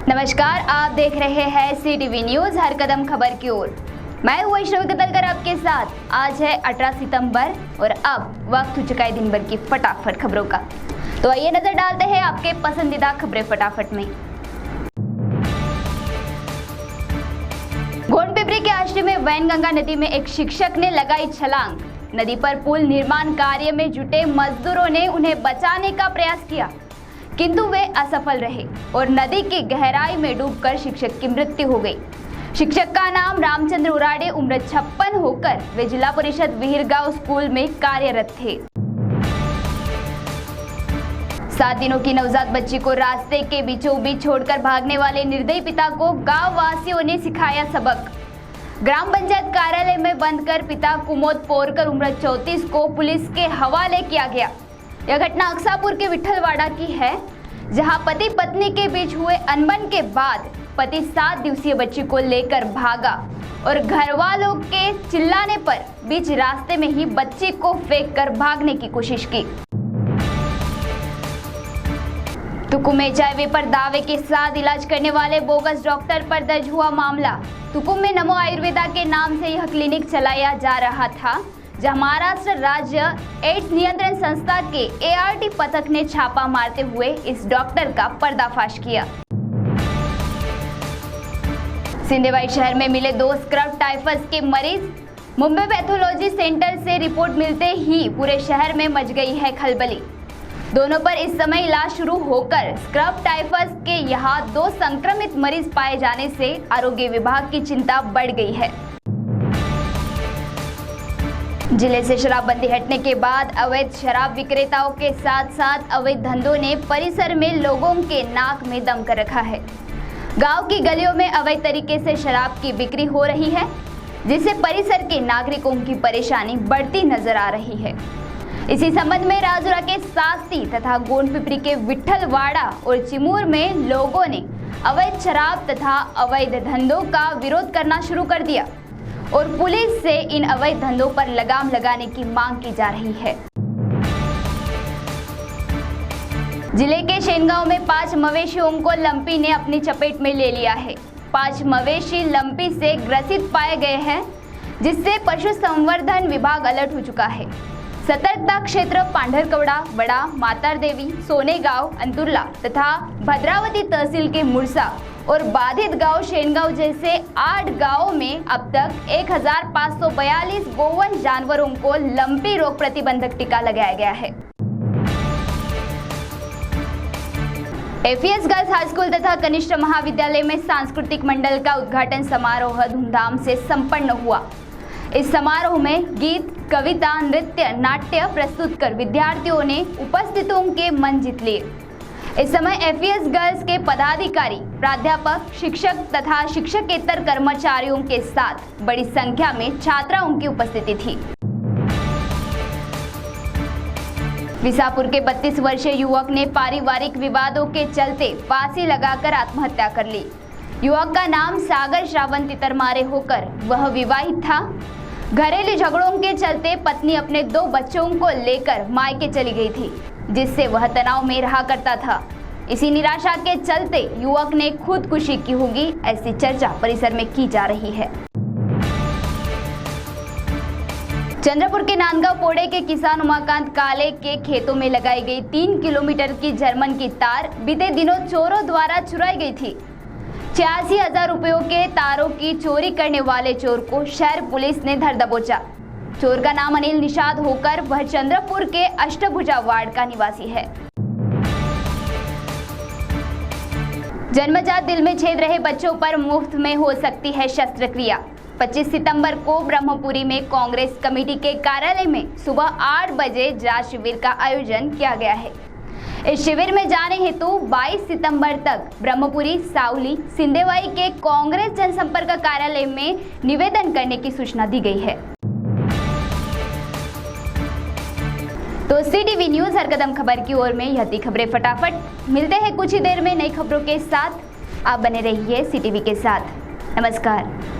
नमस्कार, आप देख रहे हैं CTV न्यूज हर कदम खबर की ओर। मैं हूं वैष्णवी कतलकर आपके साथ। आज है 18 सितंबर और अब वक्त हो चुका है दिन भर की फटाफट खबरों का। तो आइए नजर डालते हैं आपके पसंदीदा खबरें फटाफट में। गोंडपिपरी के आश्रम में वैनगंगा नदी में एक शिक्षक ने लगाई छलांग। नदी पर पुल निर्माण कार्य में जुटे मजदूरों ने उन्हें बचाने का प्रयास किया, किंतु वे असफल रहे और नदी की गहराई में डूबकर शिक्षक की मृत्यु हो गई। शिक्षक का नाम रामचंद्र उराडे, उम्र 56 होकर वे जिला परिषद विहिरगांव स्कूल में कार्यरत थे। 7 दिनों की नवजात बच्ची को रास्ते के बीचों बीच छोड़कर भागने वाले निर्दयी पिता को गांव वासियों ने सिखाया सबक। ग्राम पंचायत कार्यालय में बंद कर पिता कुमोद पोरकर, उम्र 34 को पुलिस के हवाले किया गया। यह घटना अक्सापुर के विठलवाड़ा की है, जहां पति पत्नी के बीच हुए अनबन के बाद पति 7 दिवसीय बच्ची को लेकर भागा और घर वालों के चिल्लाने पर बीच रास्ते में ही बच्ची को फेंक कर भागने की कोशिश की। तुकुम HIV पर दावे के साथ इलाज करने वाले बोगस डॉक्टर पर दर्ज हुआ मामला। तुकुम में नमो आयुर्वेदा के नाम से यह क्लिनिक चलाया जा रहा था, जहां महाराष्ट्र राज्य एड्स नियंत्रण संस्था के ART पथक ने छापा मारते हुए इस डॉक्टर का पर्दाफाश किया। सिंधेवाई शहर में मिले 2 स्क्रब टाइफस के मरीज। मुंबई पैथोलॉजी सेंटर से रिपोर्ट मिलते ही पूरे शहर में मच गई है खलबली। दोनों पर इस समय इलाज शुरू होकर स्क्रब टाइफस के यहाँ 2 संक्रमित मरीज पाए जाने से आरोग्य विभाग की चिंता बढ़ गई है। जिले से शराबबंदी हटने के बाद अवैध शराब विक्रेताओं के साथ साथ अवैध धंधों ने परिसर में लोगों के नाक में दम कर रखा है। गांव की गलियों में अवैध तरीके से शराब की बिक्री हो रही है, जिससे परिसर के नागरिकों की परेशानी बढ़ती नजर आ रही है। इसी संबंध में राजूरा के सास्ती तथा गोंडपिपरी के विठलवाड़ा और चिमूर में लोगों ने अवैध शराब तथा अवैध धंधों का विरोध करना शुरू कर दिया और पुलिस से इन अवैध धंधों पर लगाम लगाने की मांग की जा रही है। जिले के शेनगांव में 5 मवेशियों को लंपी ने अपनी चपेट में ले लिया है। 5 मवेशी लंपी से ग्रसित पाए गए हैं, जिससे पशु संवर्धन विभाग अलर्ट हो चुका है। सतर्कता क्षेत्र पांढरकवड़ा, बड़ा मातारदेवी, सोनेगांव, अंतुर्ला तथा भद्रावती तहसील के मुरसा और बाधित गांव शेनगांव जैसे 8 गांवों में अब तक 1542 गोवंश जानवरों को लंपी रोग प्रतिबंधक टीका लगाया गया है। FES गर्ल्स हाई स्कूल तथा कनिष्ठ महाविद्यालय में सांस्कृतिक मंडल का उद्घाटन समारोह धूमधाम से संपन्न हुआ। इस समारोह में गीत, कविता, नृत्य, नाट्य प्रस्तुत कर विद्यार्थियों ने उपस्थितों के मन जीत लिए। इस समय FES गर्ल्स के पदाधिकारी, प्राध्यापक, शिक्षक तथा शिक्षकेतर कर्मचारियों के साथ बड़ी संख्या में छात्राओं की उपस्थिति थी। विसापुर के 32 वर्षीय युवक ने पारिवारिक विवादों के चलते फांसी लगाकर आत्महत्या कर ली। युवक का नाम सागर श्रावण तितरमारे होकर वह विवाहित था। घरेलू झगड़ों के चलते पत्नी अपने 2 बच्चों को लेकर मायके चली गई थी, जिससे वह तनाव में रहा करता था। इसी निराशा के चलते युवक ने खुदकुशी की होगी, ऐसी चर्चा परिसर में की जा रही है। चंद्रपुर के नांदगांव पोड़े के किसान उमाकांत काले के खेतों में लगाई गई 3 किलोमीटर की जर्मन की तार बीते दिनों चोरों द्वारा चुराई गई थी। 86,000 रुपयों के तारों की चोरी करने वाले चोर को शहर पुलिस ने धर दबोचा। चोर का नाम अनिल निषाद होकर वह चंद्रपुर के अष्टभुजा वार्ड का निवासी है। जन्मजात दिल में छेद रहे बच्चों पर मुफ्त में हो सकती है शस्त्रक्रिया। 25 सितंबर को ब्रह्मपुरी में कांग्रेस कमेटी के कार्यालय में सुबह 8 बजे जांच शिविर का आयोजन किया गया है। इस शिविर में जाने हेतु 22 सितंबर तक ब्रह्मपुरी, सावली, सिंधेवाई के कांग्रेस जनसंपर्क कार्यालय में निवेदन करने की सूचना दी गई है। तो CTV न्यूज हर कदम खबर की ओर में यह थी खबरें फटाफट। मिलते हैं कुछ ही देर में नई खबरों के साथ। आप बने रहिए CTV के साथ। नमस्कार।